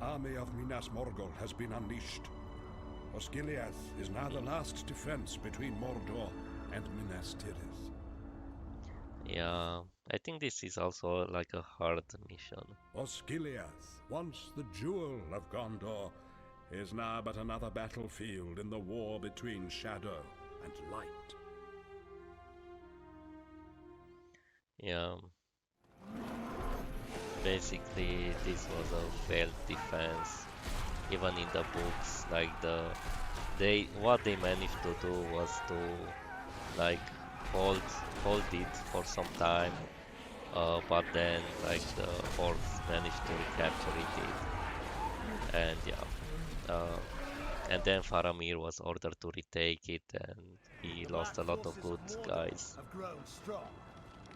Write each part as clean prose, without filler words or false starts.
army of Minas Morgul has been unleashed. Osgiliath is now the last defense between Mordor and Minas Tirith. Yeah, I think this is also like a hard mission. Osgiliath, once the jewel of Gondor, is now but another battlefield in the war between shadow and light. Yeah, basically this was a failed defense. Even in the books, like what they managed to do was to like hold it for some time, but then like the orcs managed to recapture it, and yeah, and then Faramir was ordered to retake it, and he lost a lot of good guys. Have grown strong.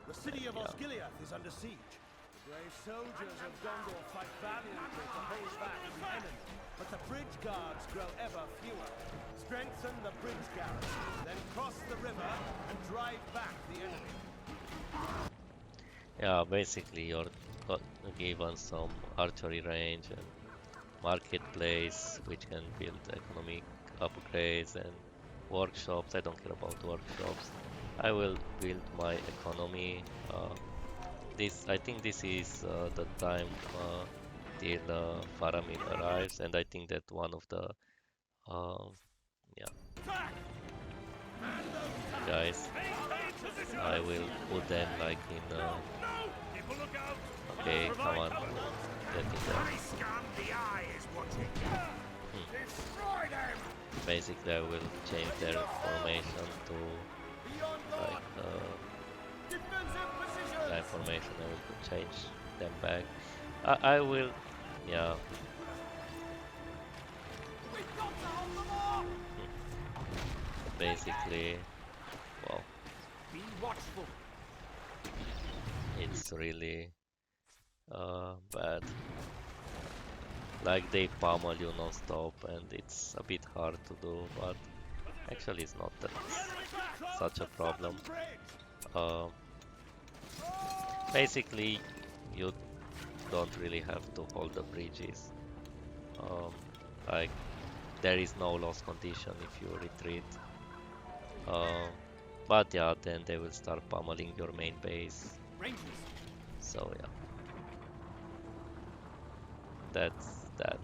The city of Osgiliath is under siege. Brave soldiers of Gondor fight valiantly to hold back the enemy, but the bridge guards grow ever fewer. Strengthen the bridge garrison, then cross the river and drive back the enemy. Yeah, basically you're given some archery range and marketplace, which can build economic upgrades and workshops. I don't care about workshops. I will build my economy. I think this is the time till Faramir arrives, and I think that one of the yeah guys, I will put them like in. Okay, come on, get in there. Basically, I will change their formation to like line formation. I will change them back. I will, yeah. Basically, well, it's really bad. Like they pummel you non-stop, and it's a bit hard to do, but actually it's not that such a problem. Basically, you don't really have to hold the bridges. Like there is no loss condition if you retreat. But yeah, then they will start pummeling your main base. So yeah, that's that.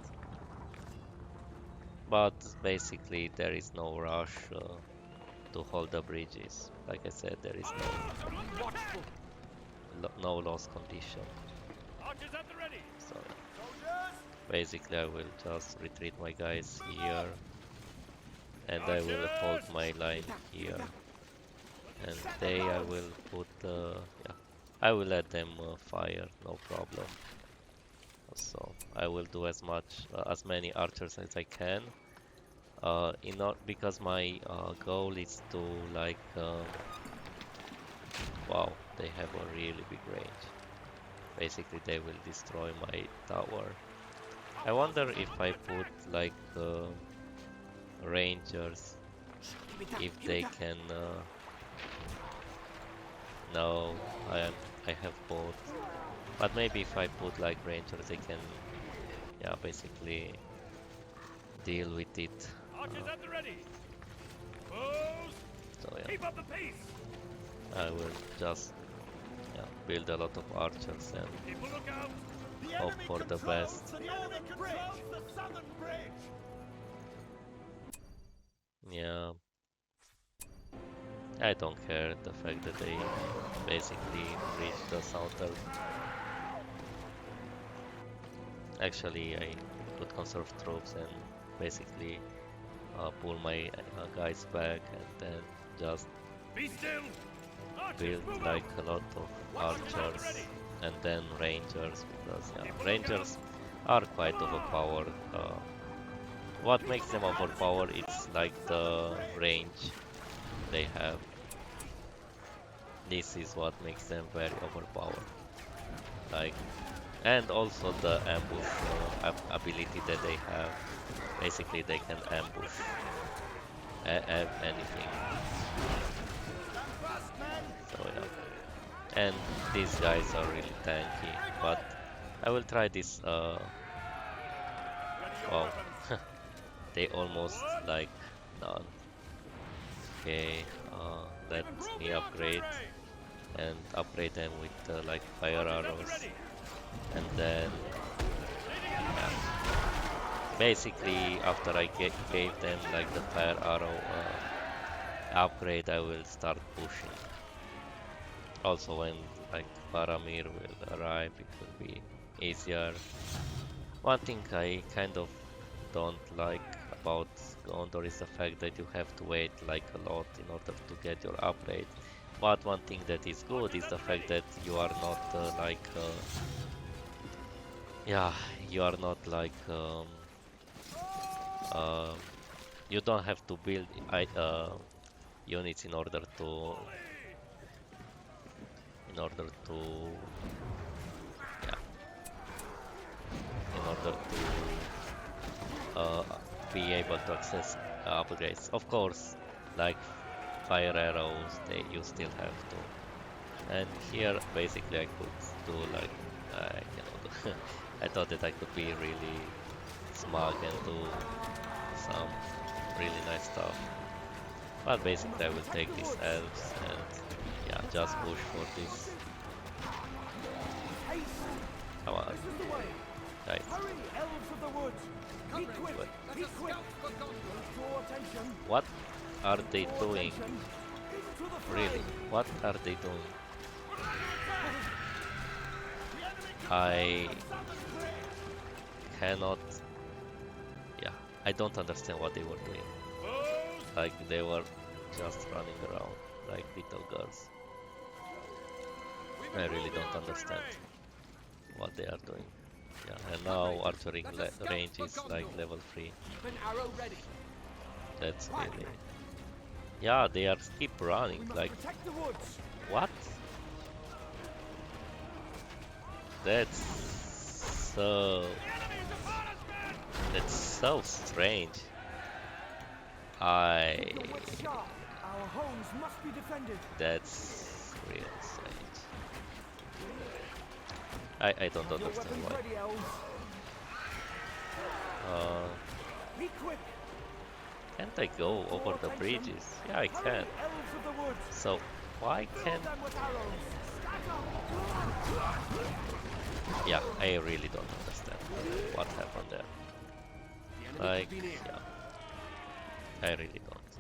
But basically there is no rush to hold the bridges. Like I said, there is no loss condition. So basically I will just retreat my guys here, and I will hold my line here, and I will put yeah, I will let them fire, no problem. So I will do as many archers as I can, because my goal is to like wow, they have a really big range. Basically they will destroy my tower. I wonder if I put like rangers, if they can no, I have both. But maybe if I put like rangers, they can, yeah, basically deal with it. So yeah, I will just build a lot of archers and hope for the best. Yeah, I don't care the fact that they basically reached the southern. Actually, I could conserve troops and basically pull my guys back, and then just build like a lot of archers and then rangers, because yeah, rangers are quite overpowered. What makes them overpowered is like the range they have. This is what makes them very overpowered. Like, and also the ambush ability that they have. Basically, they can ambush anything. So yeah, and these guys are really tanky. But I will try this Wow. They almost like done. Okay, let me upgrade and upgrade them with like fire arrows, and then yeah, basically after I gave them like the fire arrow upgrade, I will start pushing. Also, when like Faramir will arrive, it will be easier. One thing I kind of don't like about Gondor is the fact that you have to wait like a lot in order to get your upgrade. But one thing that is good is the fact that you are not yeah, you are not like uh, you don't have to build units in order to yeah in order to be able to access upgrades. Of course, like fire arrows, you still have to. And here, basically, I could do like I cannot do. I thought that I could be really smug and do some really nice stuff. But basically, I will take these elves and yeah, just push for this. Come on, guys. What are they doing? Really? What are they doing? I cannot... Yeah, I don't understand what they were doing. Like, they were just running around like little girls. I really don't understand what they are doing. Yeah, and now archery range is like level 3. That's really... Yeah, they are keep running, like... What? That's so... That's so strange. That's real strange. I don't understand why. Can't I go over the bridges? Yeah, I can. So why can't... Yeah, I really don't understand what happened there. Like, yeah, I really don't.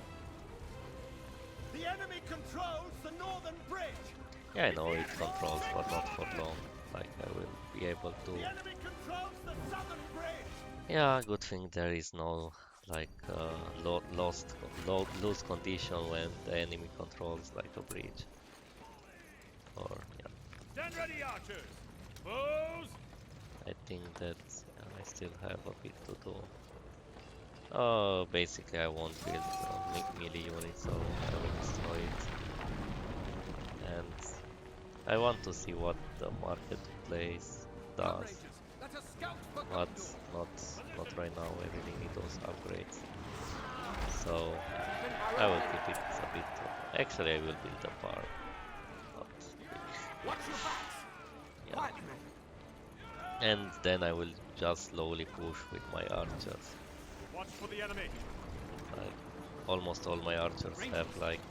The enemy controls the northern bridge. Yeah, I know it controls, but not for long. Like, I will be able to... The enemy controls the southern bridge. Yeah, good thing there is no like lose condition when the enemy controls like a bridge. Or yeah. Stand ready, archers. Bows. I think that I still have a bit to do. Oh, basically I won't build melee units, so I will destroy it. And I want to see what the marketplace does. But not right now. I really need those upgrades. So I will keep it a bit. Actually, I will build a farm. Yeah. And then I will just slowly push with my archers. Watch for the enemy. Like almost all my archers have like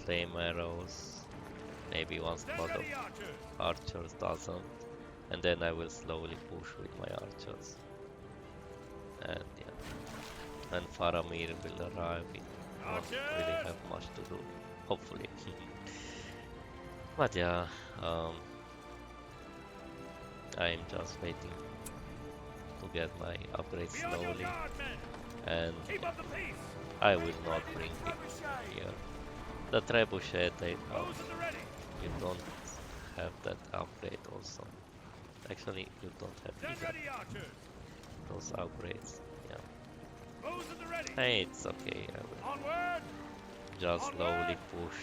flame arrows. Maybe one squad of archers doesn't. And then I will slowly push with my archers. And yeah. And Faramir will arrive. We won't really have much to do. Hopefully. But yeah, I'm just waiting to get my upgrades slowly. And I will not bring it here. The trebuchet, you don't have that upgrade also. Actually, you don't have either those upgrades. Yeah. Hey, it's okay. I will just slowly push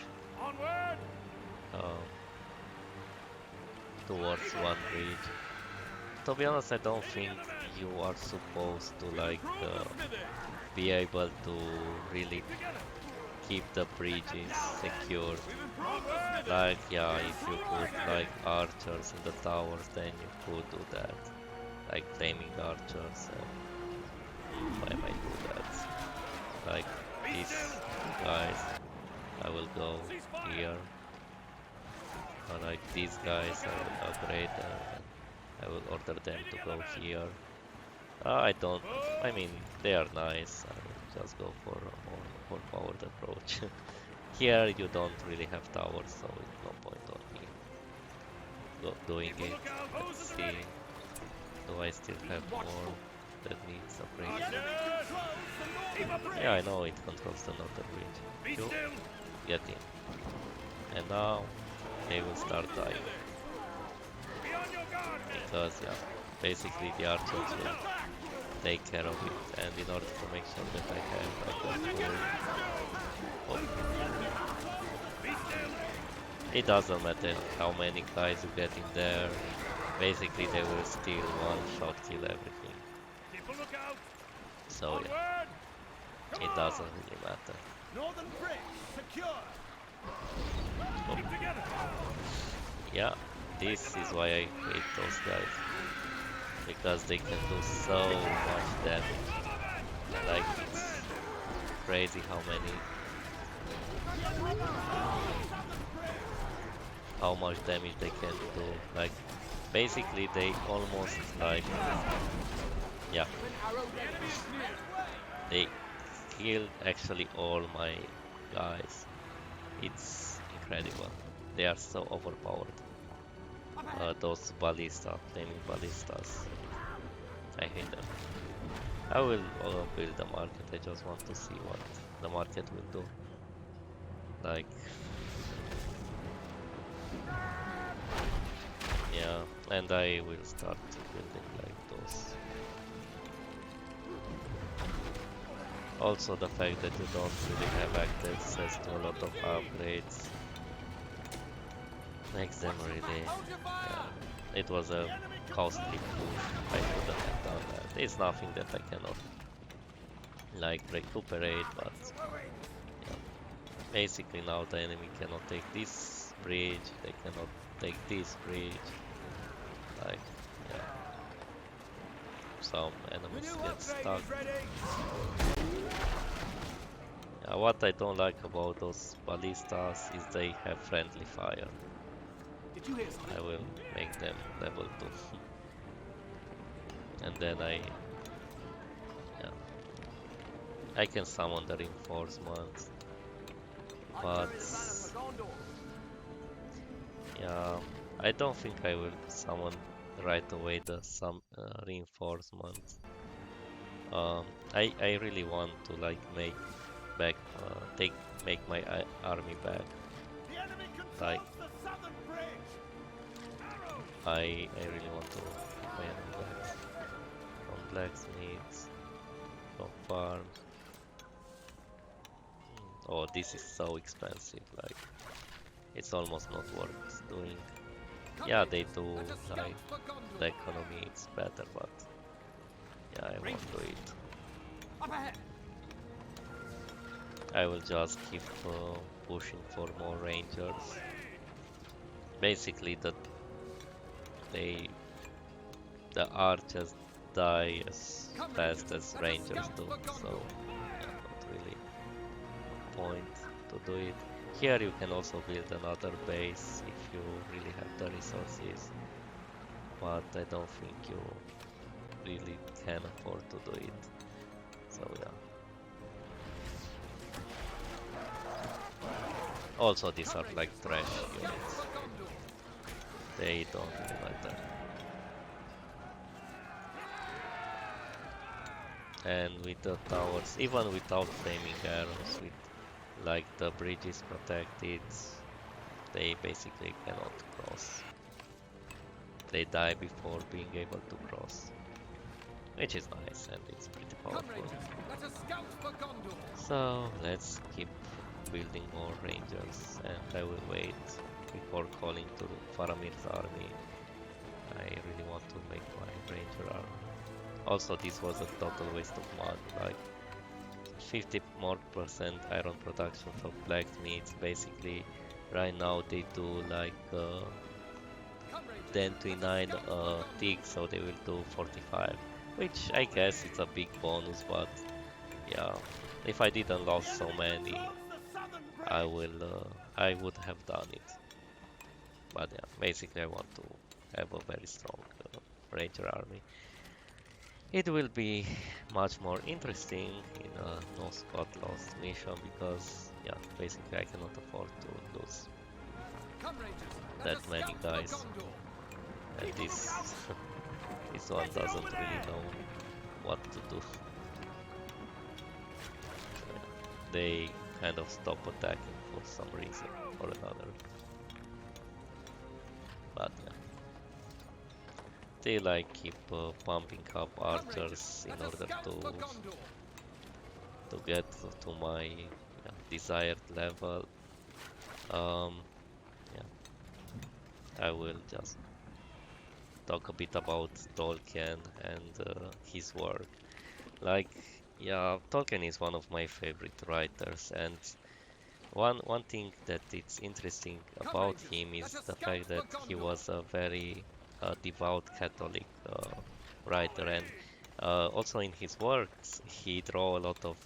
towards one bridge. To be honest, I don't think you are supposed to like be able to really keep the bridges secured. Like, yeah, if you put like archers in the towers, then you could do that. like flaming archers. Why am I do that? Like these guys, I will go here. Or like these guys, I will upgrade and I will order them to go here. I don't, I mean, they are nice. I will just go for a more powered approach. Here you don't really have towers, so it's no point on me doing it. Let's see. Do I still have more that needs upgrade? Yeah, I know it controls the northern bridge. You get in. And now they will start dying. Because yeah, basically the archers will take care of it, and in order to make sure that I have like a full... It doesn't matter how many guys you get in there, basically they will still one-shot kill everything. So yeah, it doesn't really matter. Northern bridge secure. Yeah, this is why I hate those guys. Because they can do so much damage. Like, it's crazy how much damage they can do. Like, basically they almost like, yeah, they killed actually all my guys. It's incredible. They are so overpowered. Those ballista, flaming ballistas, I hate them. I will build the market. I just want to see what the market will do. Like, yeah, and I will start building like those. Also the fact that you don't really have access to a lot of upgrades makes them really, yeah, it was a costly push. I couldn't have done that. It's nothing that I cannot like recuperate, but yeah. Basically now the enemy cannot take this bridge, they cannot take this bridge. Like, yeah, some enemies get stuck. Yeah, what I don't like about those ballistas is they have friendly fire. I will make them level 2. And then yeah, I can summon the reinforcements, but yeah, I don't think I will summon right away the reinforcements. I really want to like make my army back. Like, I really want to keep my army back. From blacksmiths, from farms. Oh, this is so expensive, like, it's almost not worth doing. Yeah, they do, like, the economy is better, but yeah, I won't do it. I will just keep pushing for more rangers. Basically, the archers die as fast as rangers do, so yeah, not really a point to do it. Here you can also build another base if you really have the resources, but I don't think you really can afford to do it, so yeah. Also, these are like trash units, they don't really matter. And with the towers, even without flaming arrows, with like the bridge is protected, they basically cannot cross. They die before being able to cross, which is nice and it's pretty powerful. So let's keep building more rangers, and I will wait before calling to Faramir's army. I really want to make my ranger army. Also, this was a total waste of money, like 50% more iron production for blacksmiths. Basically, right now they do like then 29 ticks, so they will do 45, which I guess it's a big bonus, but yeah, if I didn't lose so many, I would have done it. But yeah, basically I want to have a very strong ranger army. It will be much more interesting in a no squad lost mission because yeah, basically I cannot afford to lose that many guys, and this this one doesn't really know what to do. So, yeah, they kind of stop attacking for some reason or another. But yeah, still I keep pumping up archers in order to get to my desired level. Yeah, I will just talk a bit about Tolkien and his work. Like, yeah, Tolkien is one of my favorite writers, and one thing that it's interesting about him is the fact that he was a very devout Catholic writer, and also in his works he draw a lot of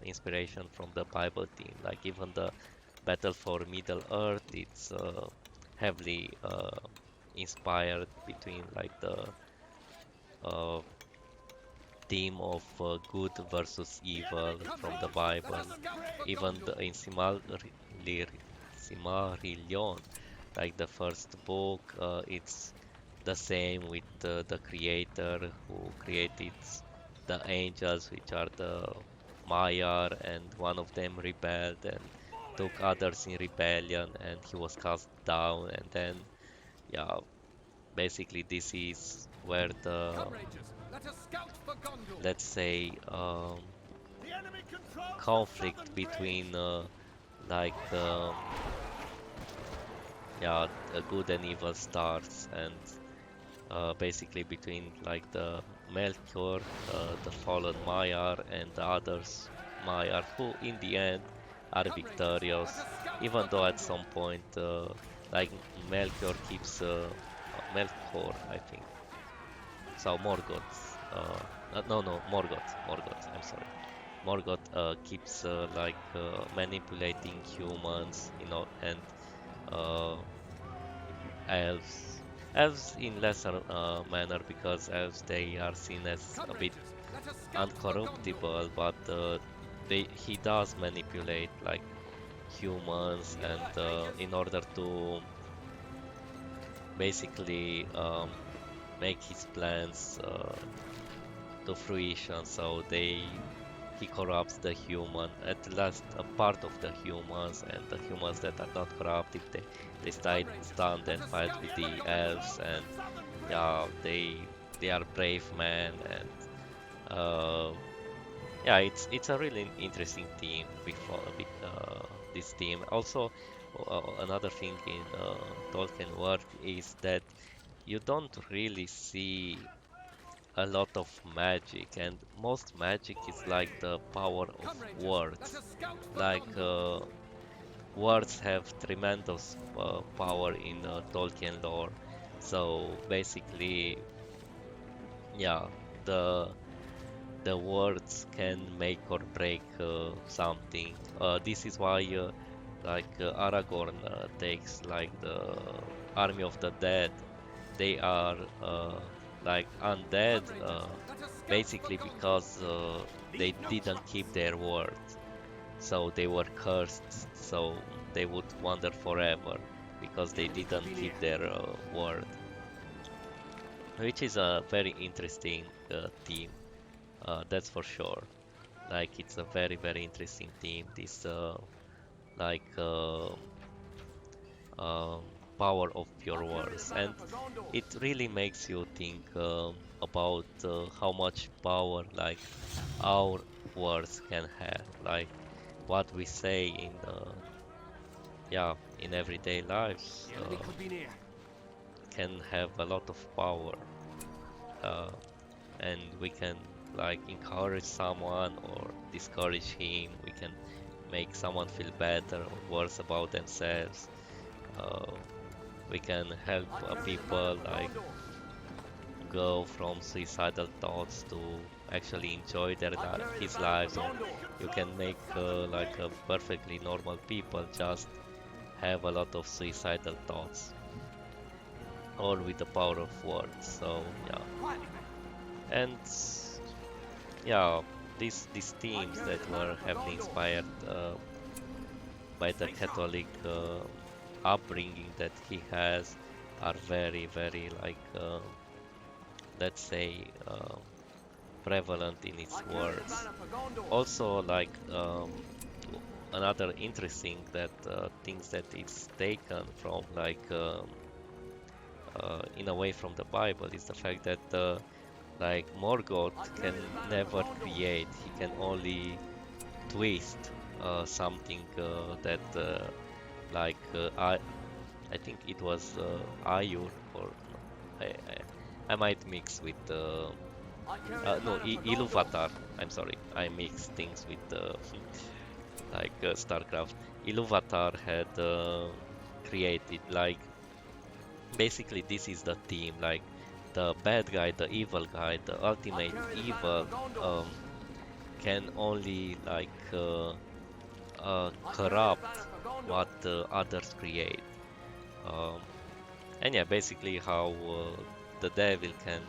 inspiration from the Bible theme. Like even the Battle for Middle Earth, it's heavily inspired between like the uh, theme of good versus evil from the Bible. Even in Silmarillion, like the first book, it's the same with the creator who created the angels, which are the Maiar, and one of them rebelled and took others in rebellion, and he was cast down. And then, yeah, basically this is where the, let's say, conflict between like yeah, good and evil starts, and basically between like the Melchior, the fallen Maiar, and the others Maiar, who in the end are victorious, even though at some point like Melchior keeps Melkor, I think. So Morgoth, no, Morgoth, I'm sorry. Morgoth keeps like manipulating humans, you know, and uh, elves. Elves in lesser manner because elves they are seen as a bit uncorruptible, but he does manipulate like humans, and in order to basically make his plans to fruition. So he corrupts the human, at last a part of the humans, and the humans that are not corrupted, they stand and fight with the elves, and yeah, they are brave men, and yeah, it's a really interesting theme before this theme. Also, another thing in Tolkien work is that you don't really see a lot of magic, and most magic is like the power of words. Like words have tremendous power in Tolkien lore. So basically, yeah, the the words can make or break something. This is why Aragorn takes like the army of the dead. They are like undead basically because they didn't keep their word. So they were cursed, so they would wander forever because they didn't keep their word. Which is a very interesting theme, that's for sure. Like it's a very very interesting theme. This like um, power of your words, and it really makes you think about how much power like our words can have, like what we say in yeah, in everyday lives can have a lot of power, uh, and we can like encourage someone or discourage him. We can make someone feel better or worse about themselves. uh, we can help people like go from suicidal thoughts to actually enjoy his lives, or you can make like a perfectly normal people just have a lot of suicidal thoughts, all with the power of words. So yeah, and yeah, these themes that were heavily inspired by the Catholic upbringing that he has are very like let's say prevalent in his words. Also, like another interesting that things that is taken from like in a way from the Bible is the fact that like Morgoth can never create; he can only twist something that like I think it was Ayur, or I, I I might mix with no, Iluvatar. I'm sorry, I mix things with like StarCraft. Iluvatar had created like basically this is the theme, like the bad guy, the evil guy, the ultimate evil can only like corrupt what others create. Um, and yeah, basically how the devil can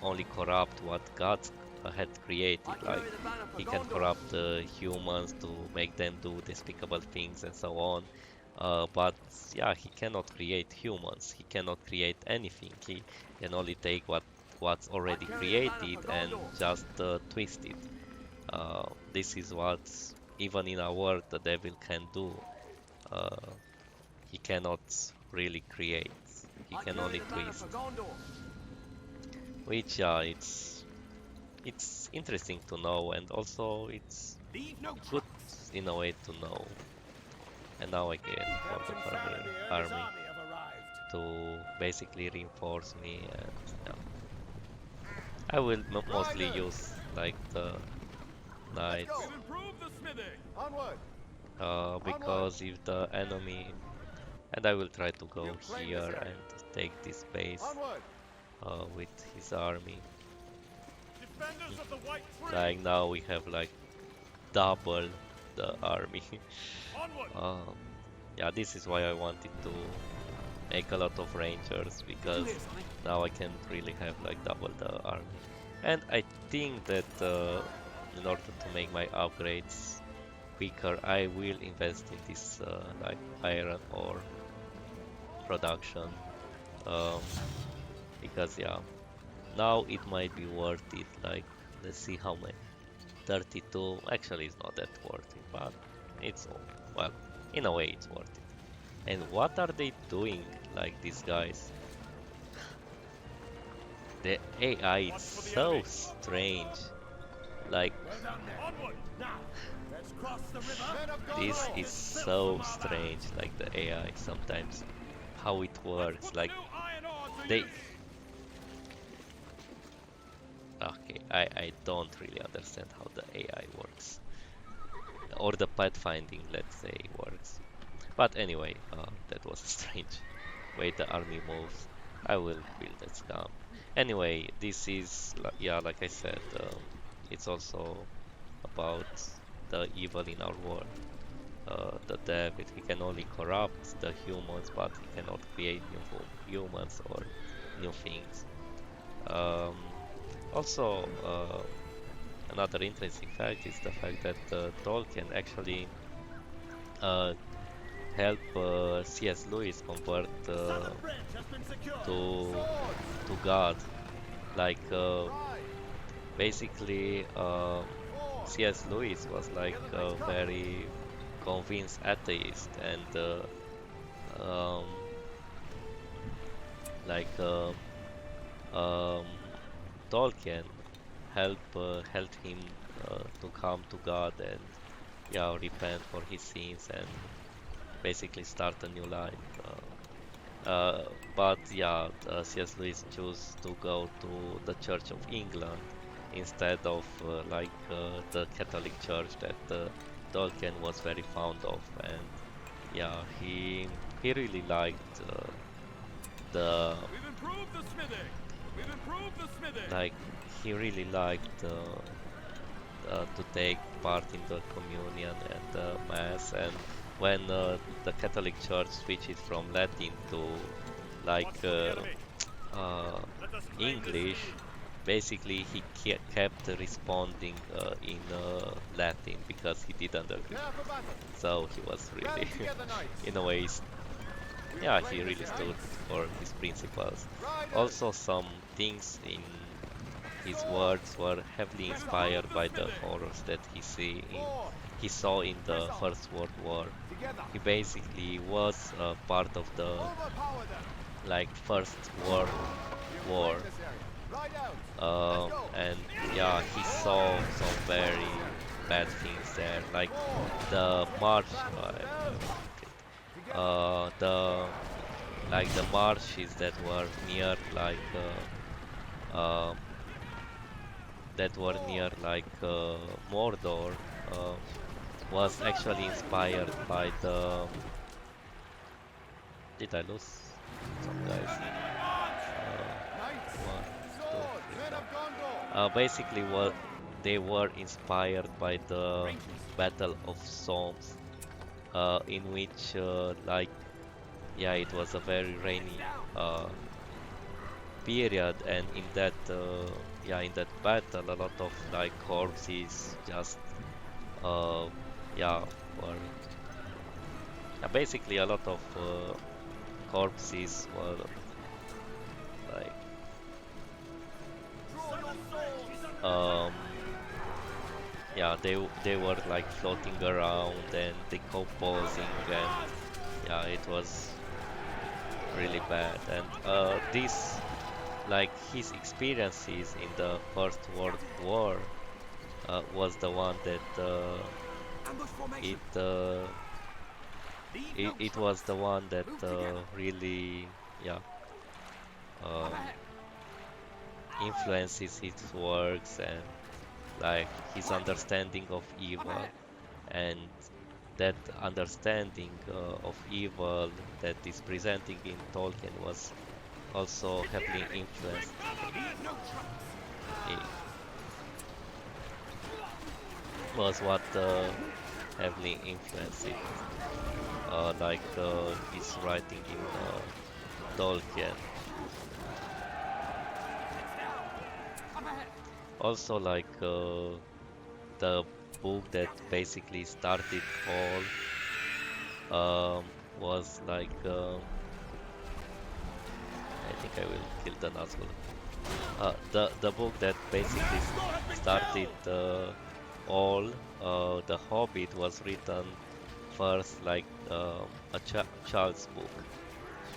only corrupt what God had created. Like he can corrupt humans to make them do despicable things and so on. But yeah, he cannot create humans. He cannot create anything. He can only take what's already created and just twist it. This is what even in our world the devil can do. Uh, he cannot really create. He can only twist. Which yeah, it's interesting to know, and also it's good in a way to know. And now I can form the army to basically reinforce me, and yeah. I will mostly use like the knights because if the enemy, and I will try to go here and take this base with his army. Like now we have like double the army. um, yeah, this is why I wanted to make a lot of rangers, because now I can really have like double the army. And I think that in order to make my upgrades quicker, I will invest in this like iron ore production, um, because yeah, now it might be worth it. Like let's see how many. 32 actually is not that worth it, but it's well, in a way it's worth it. And what are they doing, like these guys? The AI is so strange. Like this is so strange, like the AI sometimes, how it works. Like they okay, I don't really understand how the AI works, or the pathfinding, let's say, works. But anyway, that was a strange way the army moves. I will build that scum. Anyway, this is, yeah, like I said, it's also about the evil in our world. The devil, he can only corrupt the humans, but he cannot create new humans or new things. Um, Also, another interesting fact is the fact that Tolkien actually helped C.S. Lewis convert to God. Like basically, C.S. Lewis was like a very convinced atheist, and um, like um, Tolkien helped him to come to God and yeah, repent for his sins and basically start a new life. But yeah, C.S. Lewis chose to go to the Church of England instead of the Catholic Church that Tolkien was very fond of, and yeah, he really liked the We've improved the smithing. We've improved the smithing. like he really liked to take part in the communion and the mass, and when the Catholic Church switched from Latin to like English, basically he kept responding in Latin because he didn't agree. So he was really, in a way, yeah, he really stood for his principles. Also, some things in his words were heavily inspired by the horrors that he saw in the First World War. He basically was part of the like First World War, and yeah, he saw some very bad things there, like the march, the the marshes that were near uh, Mordor, was actually inspired by the. Did I lose some guys? One, two, three, four. Basically, what they were inspired by the Battle of Somme, in which, yeah, it was a very rainy period, and in that battle, a lot of like corpses just, uh, yeah, were basically a lot of corpses were like um yeah, they were like floating around and decomposing, and yeah, it was really bad. And this like his experiences in the First World War was the one that it, uh, it was the one that really, yeah, um, influences his works, and like his understanding of evil, and that understanding of evil that is presenting in Tolkien was also heavily influenced. It was what heavily influenced it, his writing in Tolkien. Also, the book that basically started all was I think I will kill the Nazgul. The book that basically started all the Hobbit was written first like a child's book.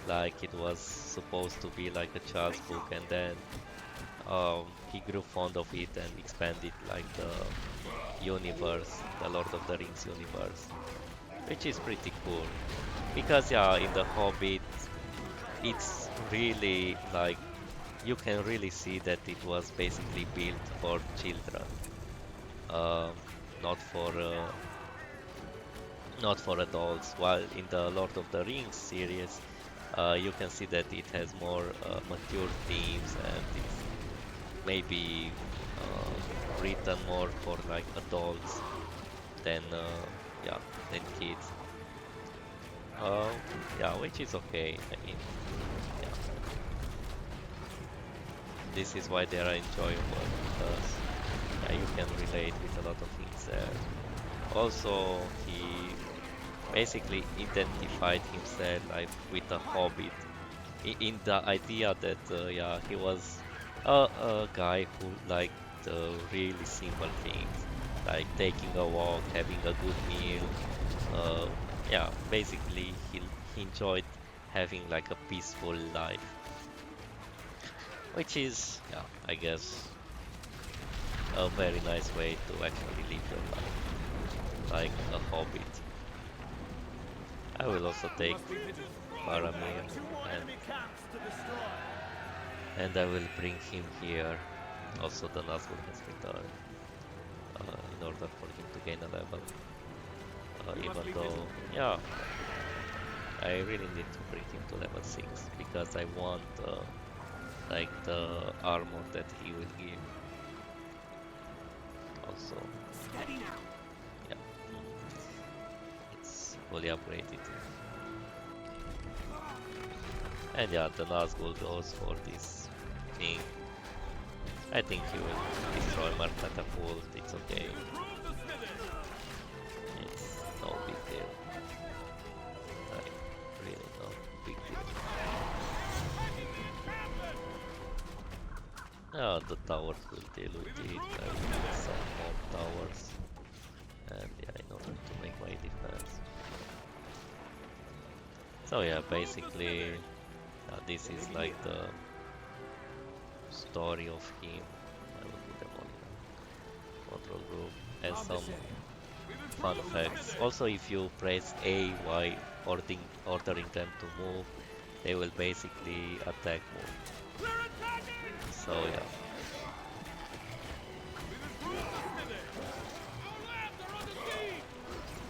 Like it was supposed to be like a child's book, and then he grew fond of it and expanded like the universe, the Lord of the Rings universe, which is pretty cool. Because yeah, in the Hobbit, it's really like you can really see that it was basically built for children, uh, not for not for adults. While in the Lord of the Rings series, you can see that it has more mature themes, and it's maybe written more for like adults than yeah, than kids. Yeah, which is okay. I mean, yeah, this is why they are enjoyable, because yeah, you can relate with a lot of things there. Also, he basically identified himself like with a hobbit, in the idea that yeah, he was a guy who liked really simple things, like taking a walk, having a good meal. Yeah, basically he enjoyed having like a peaceful life, which is, yeah, I guess a very nice way to actually live your life, like a hobbit. I will also take Faramir, and I will bring him here. Also, the Nazgul has returned in order for him to gain a level. Even though, yeah, I really need to bring him to level 6 because I want like the armor that he will give. Also, Steady now. yeah, it's fully upgraded. And yeah, the Nazgul goes for this thing. I think he will destroy my catapult, it's okay. Improve the smithing. It's no big deal. Like, really no big deal. Yeah, the towers will deal with it. I will need some more towers. And yeah, in order to make my defense. So yeah, basically, this is like the story of him. I will put them all in control group and some fun facts. Also, if you press A while ordering them to move, they will basically attack move. So yeah.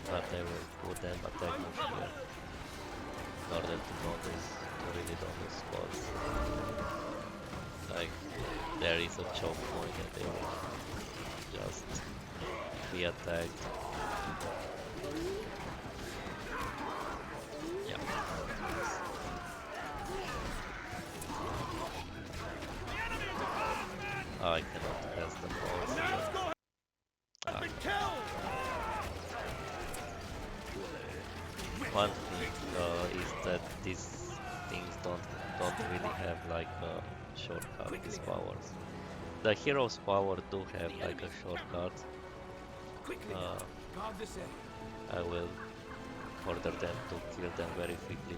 But I will put them attack move here in order to really notice spots. Like there is a choke point and they will just be attacked. Yeah. I cannot pass the balls here. One thing is that these things don't really have like a shortcut, these powers. The hero's power do have like a shortcut. I will order them to kill them very quickly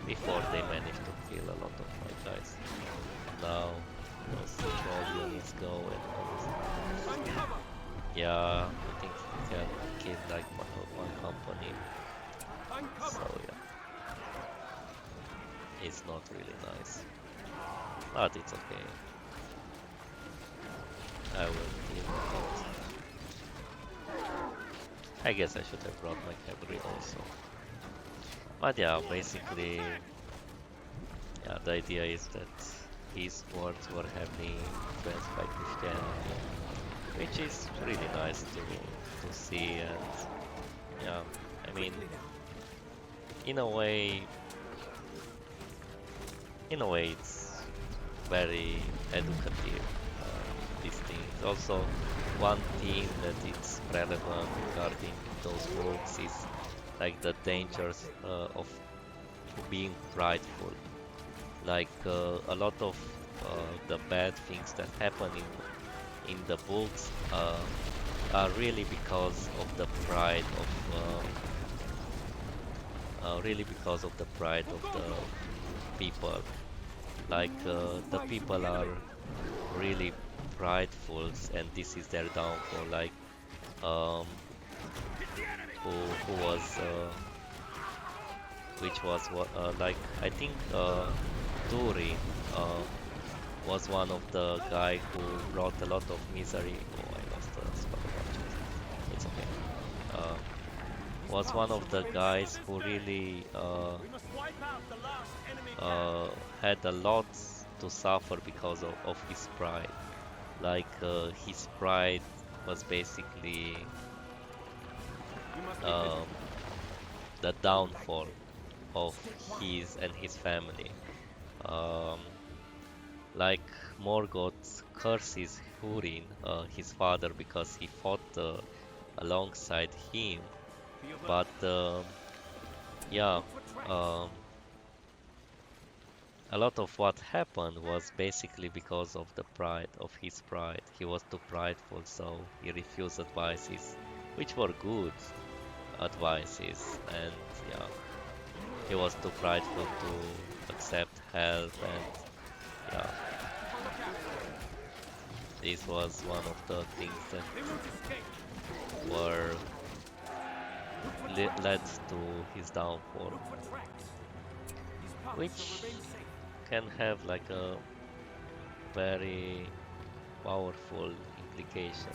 before they manage to kill a lot of my guys. Now those troll units go and yeah, I think he can kill like one company. So yeah, it's not really nice, but it's okay. I will deal with it. I guess I should have brought my cavalry also. But yeah, basically, yeah, the idea is that his words were heavily influenced by Christianity, which is really nice to see. And yeah, I mean, in a way it's very educative, these things. Also, one thing that is relevant regarding those books is like the dangers of being prideful. Like a lot of the bad things that happen in the books are really because of the pride of the people. Like the people are really prideful, and this is their downfall. Like who was which was what like I think Durin was one of the guy who brought a lot of misery. Oh, I lost the spot. It's okay. Was one of the guys who really had a lot to suffer because of his pride. Like his pride was basically the downfall of his and his family. Um, like Morgoth curses Húrin, his father, because he fought alongside him. But yeah, a lot of what happened was basically because of the pride, of his pride. He was too prideful, so he refused advices, which were good advices, and yeah, he was too prideful to accept help, and yeah, this was one of the things that were led to his downfall, which can have like a very powerful implication.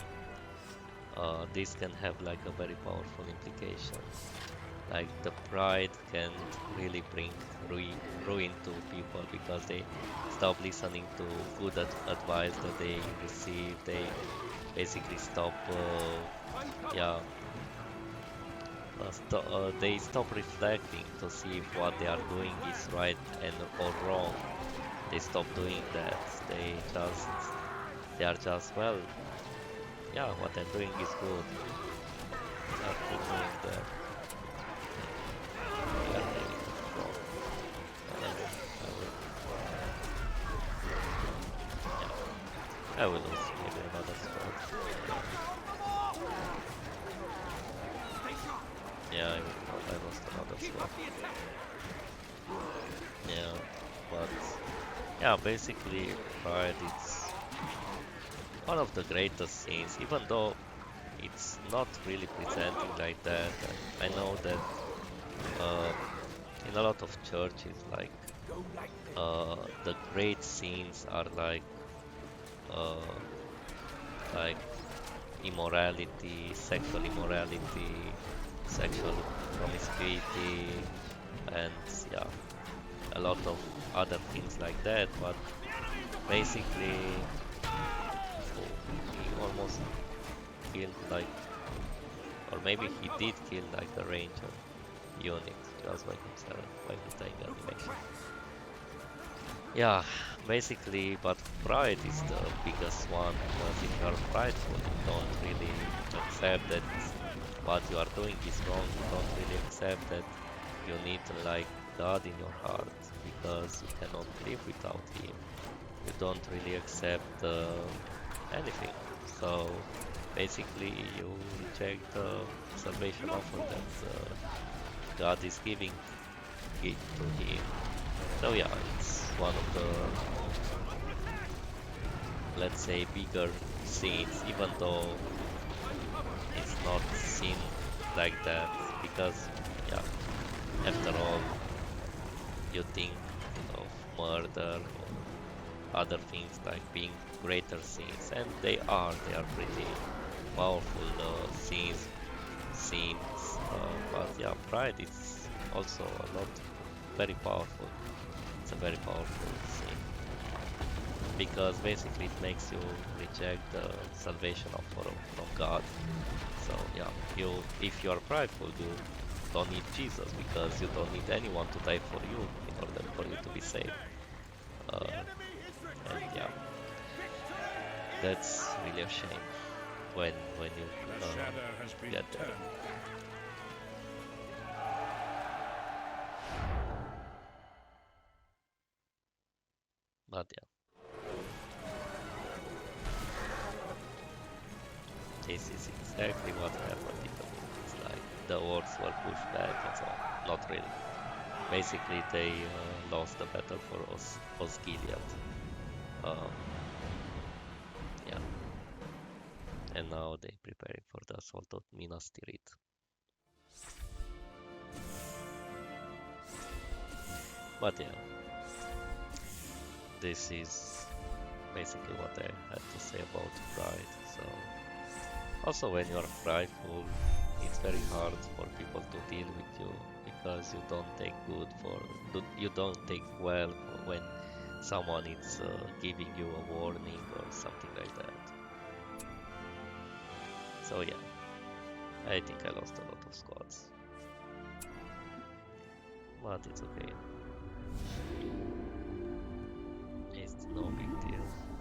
This can have like a very powerful implication. like the pride can really bring ruin to people because they stop listening to good advice that they receive. They basically stop, yeah, they stop reflecting to see if what they are doing is right and or wrong. They stop doing that. They are just, well, yeah, what I'm doing is good. Just keep doing that. They are really wrong. And I will lose maybe another squad. Yeah, I lost another squad. Yeah, but yeah, basically Pride it's one of the greatest scenes, even though it's not really presenting like that. And I know that in a lot of churches, like the great scenes are uh, like immorality, sexual immorality, sexual promiscuity, and yeah, a lot of other things like that. But basically, he almost killed like, or maybe he did kill like a ranger unit just by himself, by his dying animation. Yeah, basically, but pride is the biggest one because if you are prideful, you don't really accept that what you are doing is wrong. You don't really accept that you need like God in your heart because you cannot live without Him. You don't really accept anything. So basically, you reject the salvation offer that God is giving it to Him. So yeah, it's one of the, let's say, bigger scenes, even though it's not seen like that, because yeah, after all, you think of murder or other things like being greater scenes, and they are pretty powerful scenes, but yeah, Pride is also a lot very powerful. It's a very powerful scene because basically it makes you reject the salvation offer from God. So yeah, if you are prideful, you don't need Jesus because you don't need anyone to die for you in order for you to be saved. And yeah, that's really a shame when you The shadow has been get there. turned. But yeah, this is exactly what happened in the movie. It's like the orcs were pushed back and so on. Not really. Basically, they lost the battle for Osgiliath. Um, yeah, and now they're preparing for the assault of Minas Tirith. But yeah, this is basically what I had to say about pride. So also when you are prideful, it's very hard for people to deal with you because you don't take well for when someone is giving you a warning or something like that. So yeah, I think I lost a lot of squads, but it's okay. It's no big deal.